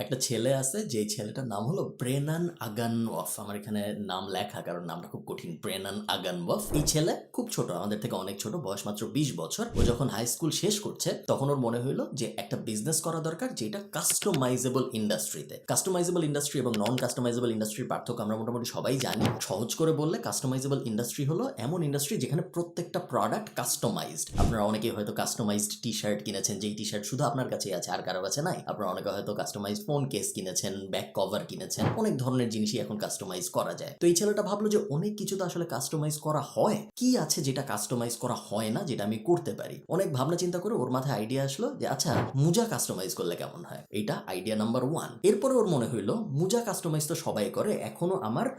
একটা ছেলে আছে যে ছেলেটার নাম হলো ব্রেনান আগানওয়ফ। আমার এখানে নাম লেখা কারণ নামটা খুব কঠিন, ব্রেনান আগানওয়ফ। এই ছেলে খুব ছোট, আমাদের থেকে অনেক ছোট, বয়স মাত্র 20 বছর। ও যখন হাই স্কুল শেষ করছে তখন ওর মনে হইলো যে একটা বিজনেস করা দরকার যেটা কাস্টমাইজেবল ইন্ডাস্ট্রিতে। কাস্টমাইজেবল ইন্ডাস্ট্রি এবং নন কাস্টমাইজেবল ইন্ডাস্ট্রির পার্থক্য আমরা মোটামুটি সবাই জানি। সহজ করে বললে কাস্টমাইজেবল ইন্ডাস্ট্রি হলো এমন ইন্ডাস্ট্রি যেখানে প্রত্যেকটা প্রোডাক্ট কাস্টমাইজড। আপনারা অনেকেই হয়তো কাস্টমাইজড টি শার্ট কিনেছেন, যেই টি শার্ট শুধু আপনার কাছেই আছে, আর কারো কাছে নাই। আপনারা অনেকে হয়তো কাস্টমাইজড ফোন কেস কিনেছেন, ব্যাক কভার কিনেছেন, অনেক ধরনের জিনিসই এখন কাস্টমাইজ করা যায়। তো এই ছেলেটা ভাবলো যে অনেক কিছু তো আসলে কাস্টমাইজ করা হয়, কি আছে যেটা কাস্টমাইজ করা হয় না, যেটা আমি করতে পারি। অনেক ভাবনা চিন্তা করে ওর মাথায় আইডিয়া আসলো যে আচ্ছা, মোজা কাস্টমাইজ করলে কেমন হয়। এটা আইডিয়া নাম্বার 1। এরপরে ওর মনে হইলো মোজা কাস্টমাইজ তো সবাই করে, এখনো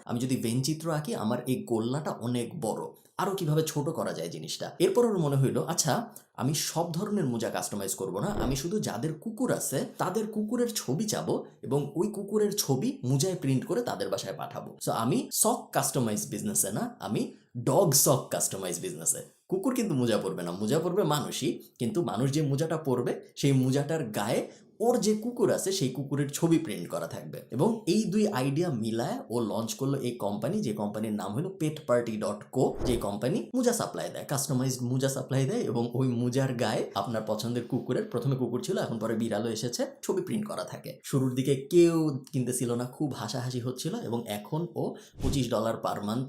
আমি যদি ভেন চিত্র আঁকি, আমার এই গোলনাটা অনেক বড়, আরো কিভাবে ছোট করা যায় জিনিসটা। এরপর ওর মনে হইলো আচ্ছা, আমি সব ধরনের মোজা কাস্টমাইজ করব না, আমি শুধু যাদের কুকুর আছে তাদের কুকুরের ছবি চাবো এবং ওই কুকুরের ছবি মোজায় প্রিন্ট করে তাদের বাসায় পাঠাবো। সো আমি সক কাস্টমাইজ বিজনেসে না, আমি ডগ সক কাস্টমাইজ বিজনেসে। কুকুর কিন্তু মোজা পরবে না, মোজা পরবে মানুষই, কিন্তু মানুষ যে মোজাটা পরবে সেই মোজাটার গায়ে ওর যে কুকুর আছে সেই কুকুরের ছবি প্রিন্ট করা থাকবে। এবং এই দুই আইডিয়া মিলায় ও লঞ্চ করলো এই কোম্পানি, যে কোম্পানির নাম হলো petparty.co। যে কোম্পানি মোজা সাপ্লাই দেয়, কাস্টমাইজড মোজা সাপ্লাই দেয়, এবং ওই মোজার গায়ে আপনার পছন্দের কুকুরের, প্রথমে কুকুর ছিল এখন পরে বিড়ালও এসেছে, ছবি প্রিন্ট করা থাকে। শুরুর দিকে কেউ কিনতেছিল না, খুব হাসাহাসি হচ্ছিল, এবং এখন ও $25 পার মান্থ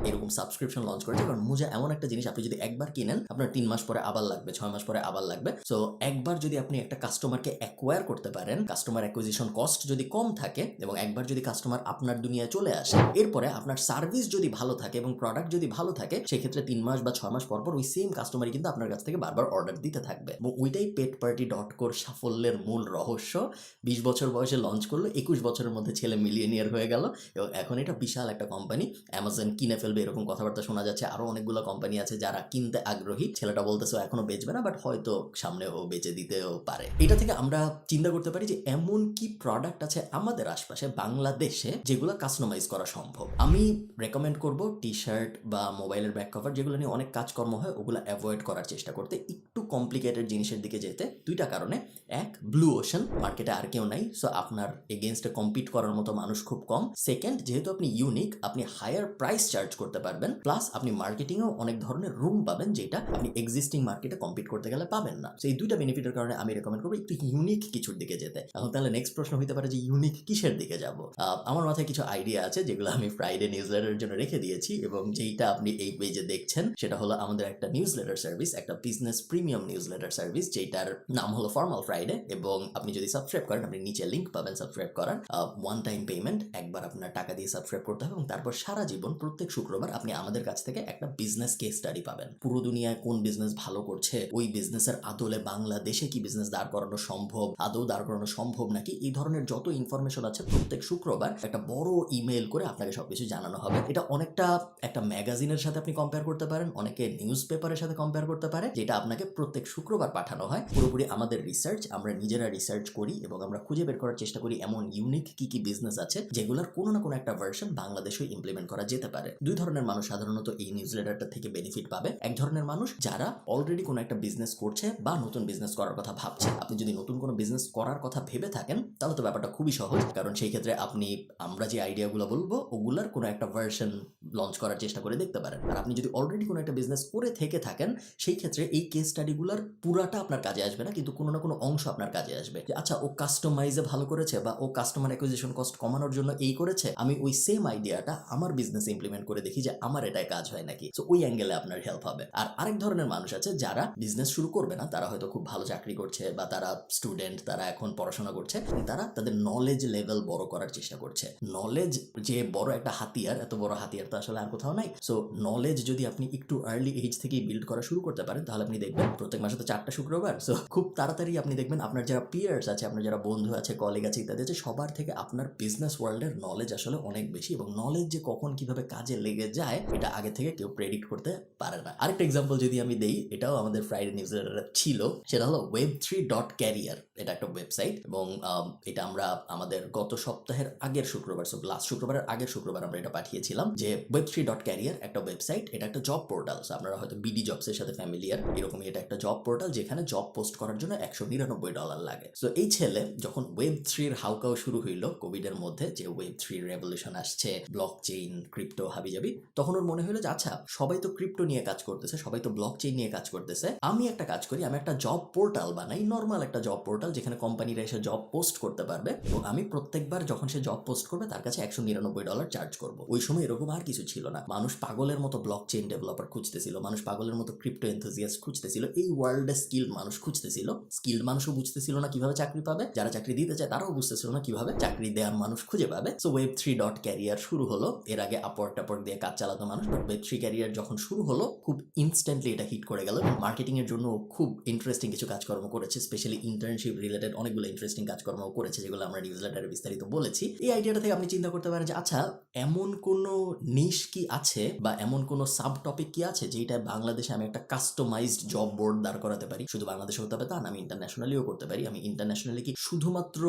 এরকম সাবস্ক্রিপশন লঞ্চ করেছে। কারণ মোজা এমন একটা জিনিস, আপনি যদি একবার কিনেন আপনার 3 মাস পরে আবার লাগবে, 6 মাস পরে আবার লাগবে। সো একবার যদি আপনি একটা কাস্টমারকে অ্যাকোয়ার করতে পারেন, কাস্টমার অ্যাকুইজিশন কস্ট যদি কম থাকে, এবং একবার যদি কাস্টমার আপনার দুনিয়ায় চলে আসে, এরপরে আপনার সার্ভিস যদি ভালো থাকে এবং প্রোডাক্ট যদি ভালো থাকে, সেক্ষেত্রে 3 মাস বা 6 মাস পর পর ওই সেম কাস্টমারই কিন্তু আপনার কাছ থেকে বারবার অর্ডার দিতে থাকবে। এবং ওইটাই petparty.co সাফল্যের মূল রহস্য। 20 বছর বয়সে লঞ্চ করলো, 21 বছরের মধ্যে ছেলে মিলিয়নিয়ার হয়ে গেল, এবং এখন এটা বিশাল একটা কোম্পানি। অ্যামাজন কিনে ফেলবে এরকম কথাবার্তা শোনা যাচ্ছে, আরো অনেকগুলো কোম্পানি আছে যারা কিনতে আগ্রহী। ছেলেটা বলতেছে এখনো বেচবে না, বাট হয়তো সামনে ও বেচে দিতেও পারে। এটা থেকে আমরা চিন্তা করতে পারি যে এমন কি প্রোডাক্ট আছে আমাদের আশপাশে বাংলাদেশে যেগুলো কাস্টমাইজ করা সম্ভব। আমি রেকমেন্ড করব টি শার্ট বা মোবাইলের ব্যাক কভার, যেগুলো নিয়ে অনেক কাজকর্ম হয়, ওগুলো অ্যাভয়েড করার চেষ্টা করতে, একটু কমপ্লিকেটেড জিনিসের দিকে যেতে। দুইটা কারণে: এক, ব্লু ওশান, মার্কেটে আর কেউ নাই, সো আপনার এগেনস্টে কম্পিট করার মতো মানুষ খুব কম। সেকেন্ড, যেহেতু আপনি ইউনিক, আপনি হায়ার প্রাইস চার্জ করতে পারবেন, প্লাস আপনি মার্কেটিংয়েও অনেক ধরনের রুম পাবেন, যেটা আপনি এক্সিস্টিং মার্কেটে কম্পিট করতে গেলে পাবেন না। তো এই দুইটা বেনিফিটের কারণে আমি রেকমেন্ড করবো একটু ইউনিক কিছুর দিকে যেতে। এখন তাহলে নেক্সট প্রশ্ন হতে পারে যে ইউনিক কিসের দিকে যাব। আমার মাথায় কিছু আইডিয়া আছে যেগুলো আমি ফ্রাইডে নিউজলেটারের জন্য রেখে দিয়েছি, এবং যেইটা আপনি এই পেজে দেখছেন সেটা হলো আমাদের একটা নিউজলেটার সার্ভিস, একটা বিজনেস প্রিমিয়াম নিউজলেটার সার্ভিস, যেটার নাম হলো ফর্মাল ফ্রাইডে। এবং আপনি যদি সাবস্ক্রাইব করেন, আপনি নিচে লিংক পাবেন সাবস্ক্রাইব করার। ওয়ান টাইম পেমেন্ট, একবার আপনার টাকা দিয়ে সাবস্ক্রাইব করতে হবে, এবং তারপর সারা জীবন প্রত্যেক শুক্রবার আপনি আমাদের কাছ থেকে একটা বিজনেস কেস স্টাডি পাবেন। পুরো দুনিয়ায় কোন বিজনেস ভালো করছে, ওই বিজনেসের আদলে বাংলাদেশে কি বিজনেস দাঁড় করানো সম্ভব, আদৌ দাঁড় করানো সম্ভব নাকি, এই ধরনের যত ইনফরমেশন আছে প্রত্যেক শুক্রবার একটা বড় ইমেল করে আপনাকে সবকিছু জানানো হবে। এটা অনেকটা একটা ম্যাগাজিনের সাথে আপনি কম্পেয়ার করতে পারেন, অনেকে নিউজ পেপারের সাথে কম্পেয়ার করতে পারে, যেটা আপনাকে প্রত্যেক শুক্রবার পাঠানো হয়। পুরোপুরি আমাদের রিসার্চ, আমরা নিজেরা রিসার্চ করি এবং আমরা খুঁজে বের করার চেষ্টা করি এমন ইউনিক কি কি বিজনেস আছে যেগুলোর কোনো না কোনো একটা ভার্সন বাংলাদেশেও ইমপ্লিমেন্ট করা যেতে পারে। দুই ধরনের মানুষ সাধারণত এই নিউজলেটারটা থেকে বেনিফিট পাবে। এক ধরনের মানুষ যারা অলরেডি কোনো একটা বিজনেস করছে বা নতুন বিজনেস করার কথা ভাবছে। আপনি যদি নতুন কোনো বিজনেস করার কথা ভেবে থাকেন তাহলে তো ব্যাপারটা খুবই সহজ, কারণ সেই ক্ষেত্রে আপনি আমরা যে আইডিয়াগুলো বলবো ওগুলার কোনো একটা ভার্সন লঞ্চ করার চেষ্টা করে দেখতে পারেন। আর আপনি যদি অলরেডি কোনো একটা বিজনেস করে থেকে থাকেন, সেই ক্ষেত্রে এই কেস স্টাডিগুলোর পুরাটা আপনার কাজে আসবে না, কিন্তু কোনো না কোনো অংশ আপনার কাজে আসবে। যে আচ্ছা, ও কাস্টমাইজে ভালো করেছে বা ও কাস্টমার অ্যাকুইজিশন কস্ট কমানোর জন্য এই করেছে, আমি ওই সেম আইডিয়াটা আমার বিজনেসে ইমপ্লিমেন্ট করে দেখি যে আমার এটাই কাজ হয় নাকি। সো ওই অ্যাঙ্গেলে আপনার হেল্প হবে। আর আরেক ধরনের মানুষ আছে যারা বিজনেস শুরু করবে না, তারা হয়তো খুব ভালো চাকরি করছে বা তারা স্টুডেন্ট, তারা এখন পড়াশোনা করছে, তারা তাদের নলেজ লেভেল বড় করার চেষ্টা করছে। নলেজ যে বড় একটা হাতিয়ার, এত বড় হাতিয়ার তো আসলে আর কোথাও নাই। সো নলেজ যদি আপনি একটু আর্লি এজ থেকেই বিল্ড করা শুরু করতে পারেন, তাহলে আপনি দেখবেন প্রত্যেক মাসে তো 4টা শুক্রবার, সো খুব তাড়াতাড়ি আপনি দেখবেন আপনার যারা পিয়ার্স আছে, আপনার যারা বন্ধু আছে, কলিগ আছে ইত্যাদি আছে, সবার থেকে আপনার বিজনেস ওয়ার্ল্ডের নলেজ আসলে অনেক বেশি। এবং নলেজ যে কখন কিভাবে কাজে লেগে যায় এটা আগে থেকে কেউ প্রেডিক্ট করতে পারে না। আরেকটা এক্সাম্পল যদি আমি দেই, এটাও আমাদের ফ্রাইডে নিউজলেটারে ছিল, সেটা হলো web3.career। এটা একটা ওয়েবসাইট এবং এটা আমরা আমাদের গত সপ্তাহের আগের শুক্রবার, সো লাস্ট শুক্রবারের আগের শুক্রবার আমরা এটা পাঠিয়েছিলাম যে web3.career একটা ওয়েবসাইট, এটা একটা জব পোর্টাল। আপনারা হয়তো বিডি জবস এর সাথে ফ্যামিলিয়ার, এরকমই এটা একটা জব পোর্টাল যেখানে জব পোস্ট করার জন্য $199 লাগে। সো এই ছেলে যখন ওয়েব 3 হাউকাও শুরু হইলো কোভিড এর মধ্যে, যে ওয়েব 3 রেভলিউশন আসছে, ব্লক চেইন, ক্রিপ্টো, হাবিজাবি, তখন ওর মনে হলো যে আচ্ছা সবাই তো ক্রিপ্টো নিয়ে কাজ করতেছে, সবাই তো ব্লক চেইন নিয়ে কাজ করতেছে, আমি একটা কাজ করি, আমি একটা জব পোর্টাল বানাই, নর্মাল একটা জব পোর্টাল যেখানে কোম্পানিরা এসে জব পোস্ট করতে পারবে এবং আমি প্রত্যেকবার যখন সে জব পোস্ট করবে তার কাছে $199 চার্জ করব। ওই সময় এরকম আর কিছু ছিল না, মানুষ পাগলের মতো ব্লক চেইন ডেভেলপার খুঁজতেছিল, মানুষ পাগলের মতো ক্রিপ্টো এনথুজিয়াস্ট খুঁজতেছিল, এই ওয়ার্ল্ডে স্কিল মানুষ খুঁজতেছিল। স্কিল মানুষও বুঝতেছিল না কিভাবে চাকরি পাবে, যারা চাকরি দিতে চায় তারাও বুঝতেছিল না কিভাবে চাকরি দেওয়ার মানুষ খুঁজে পাবে। সো web3.career শুরু হলো। এর আগে আপওয়ার্ক টাপওয়ার্ক দিয়ে কাজ চালাতো মানুষ, বাট web3 ক্যারিয়ার যখন শুরু হলো খুব ইনস্ট্যান্টলি এটা হিট করে গেল। মার্কেটিং এর জন্য খুব ইন্টারেস্টিং কিছু কাজকর্ম করেছে, স্পেশালি ইন্টার্নশিপ রিলেটেড অনেকগুলো ইন্টারেস্টিং কাজকর্ম করেছে, যেগুলো আমরা নিউজ লেটারে বিস্তারিত বলেছি। এই আইডিয়াটা থেকে আপনি চিন্তা করতে পারেন যে আচ্ছা এমন কোনো নিশ কি আছে বা এমন কোনো সাব টপিক কি আছে যেটা বাংলাদেশে আমি একটা কাস্টমাইজড জব বোর্ড দাঁড় করাতে পারি। শুধু বাংলাদেশে হতে হবে তা না, আমি ইন্টারন্যাশনালিও করতে পারি। আমি ইন্টারন্যাশনালি কি শুধুমাত্র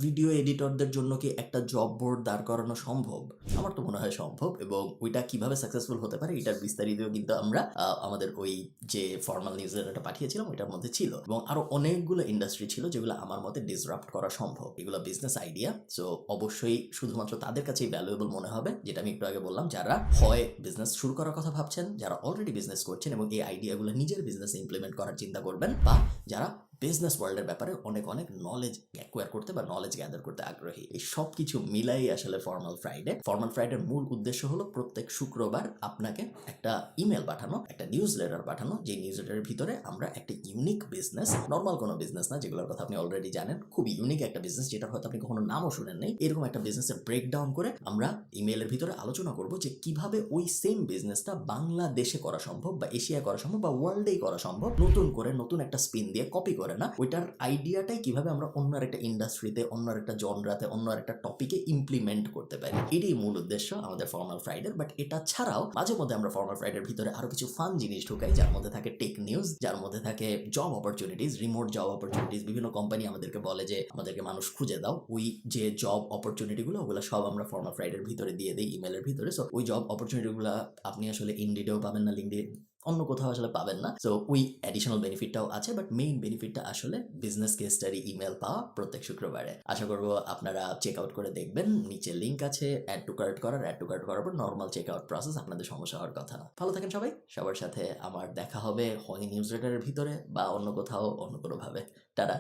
ভিডিও এডিটরদের জন্য কি একটা জব বোর্ড দাঁড় করানো সম্ভব? আমার তো মনে হয় সম্ভব, এবং ওইটা কিভাবে সাকসেসফুল হতে পারে এটার বিস্তারিত কিন্তু আমরা আমাদের ওই যে ফর্মাল নিউজ লেটারটা পাঠিয়েছিলাম ওইটার মধ্যে ছিল, এবং আরো অনেকগুলো ইন্ডাস্ট্রি ছিল যেগুলো আমার মতে ডিসরাপ্ট করা সম্ভব। এগুলো বিজনেস আইডিয়া, সো অবশ্যই শুধুমাত্র তাদের কাছেই ভ্যালুয়েবল মনে হবে, যেটা আমি একটু আগে বললাম, যারা হয় বিজনেস শুরু করার কথা ভাবছেন, যারা অলরেডি বিজনেস করছেন এবং এই আইডিয়াগুলো নিজের বিজনেসে ইমপ্লিমেন্ট করার চিন্তা করবেন, বা যারা বিজনেস ওয়ার্ল্ডের ব্যাপারে অনেক অনেক নলেজ অ্যাকোয়ার করতে বা নলেজ গ্যাদার করতে আগ্রহী। এই সব কিছু মিলাই আসলে ফর্মাল ফ্রাইডে। ফর্মাল ফ্রাইডের মূল উদ্দেশ্য হলো প্রত্যেক শুক্রবার আপনাকে একটা ইমেল পাঠানো, একটা নিউজ লেটার পাঠানো, যে নিউজ লেটারের ভিতরে আমরা একটা ইউনিক বিজনেস, নর্মাল কোনো বিজনেস না যেগুলোর কথা আপনি অলরেডি জানেন, খুব ইউনিক একটা বিজনেস যেটা হয়তো আপনি কখনো নামও শুনেন নেই, এরকম একটা বিজনেসের ব্রেকডাউন করে আমরা ইমেলের ভিতরে আলোচনা করব যে কিভাবে ওই সেম বিজনেসটা বাংলাদেশে করা সম্ভব বা এশিয়ায় করা সম্ভব বা ওয়ার্ল্ডেই করা সম্ভব, নতুন করে নতুন একটা স্পিন দিয়ে, কপি করে না, ওইটার আইডিয়াটাই কিভাবে আমরা অন্য একটা ইন্ডাস্ট্রিতে, অন্য একটা জনরাতে, অন্য একটা টপিকে ইমপ্লিমেন্ট করতে পারি। এটাই মূল উদ্দেশ্য আমাদের ফর্মাল ফ্রাইডের। বাট এটা ছাড়াও মাঝে মধ্যে আমরা ফর্মাল ফ্রাইডের ভিতরে আরো কিছু ফান জিনিস ঢুকাই, যার মধ্যে থাকে টেক নিউজ, যার মধ্যে থাকে job opportunities, remote job opportunities. বিভিন্ন কোম্পানি আমাদেরকে বলে যে আমাদেরকে মানুষ খুঁজে দাও, ওই যে জব অপরচুনিটি গুলো ওগুলো সব আমরা ফর্মাল ফ্রাইডের ভিতরে দিয়ে দিই ইমেলের ভিতরে। সো ওই জব অপরচুনিটি গুলো আপনি আসলে ইনডিডেও পাবেন না, লিঙ্কডিন অন্য কোথাও আসলে পাবেন না। সো ওই অ্যাডিশনাল বেনিফিটটাও আছে, বাট মেইন বেনিফিটটা আসলে বিজনেস কেস স্টাডি ইমেল পাওয়া প্রত্যেক শুক্রবারে। আশা করবো আপনারা চেক আউট করে দেখবেন, নিচে লিঙ্ক আছে অ্যাড টু কার্ট করার। অ্যাড টু কার্ট করার পর নর্মাল চেক আউট প্রসেস, আপনাদের সমস্যা হওয়ার কথা না। ভালো থাকেন সবাই, সবার সাথে আমার দেখা হবে হয় নিউজ লেটারের ভিতরে বা অন্য কোথাও অন্য কোনোভাবে। টাটা।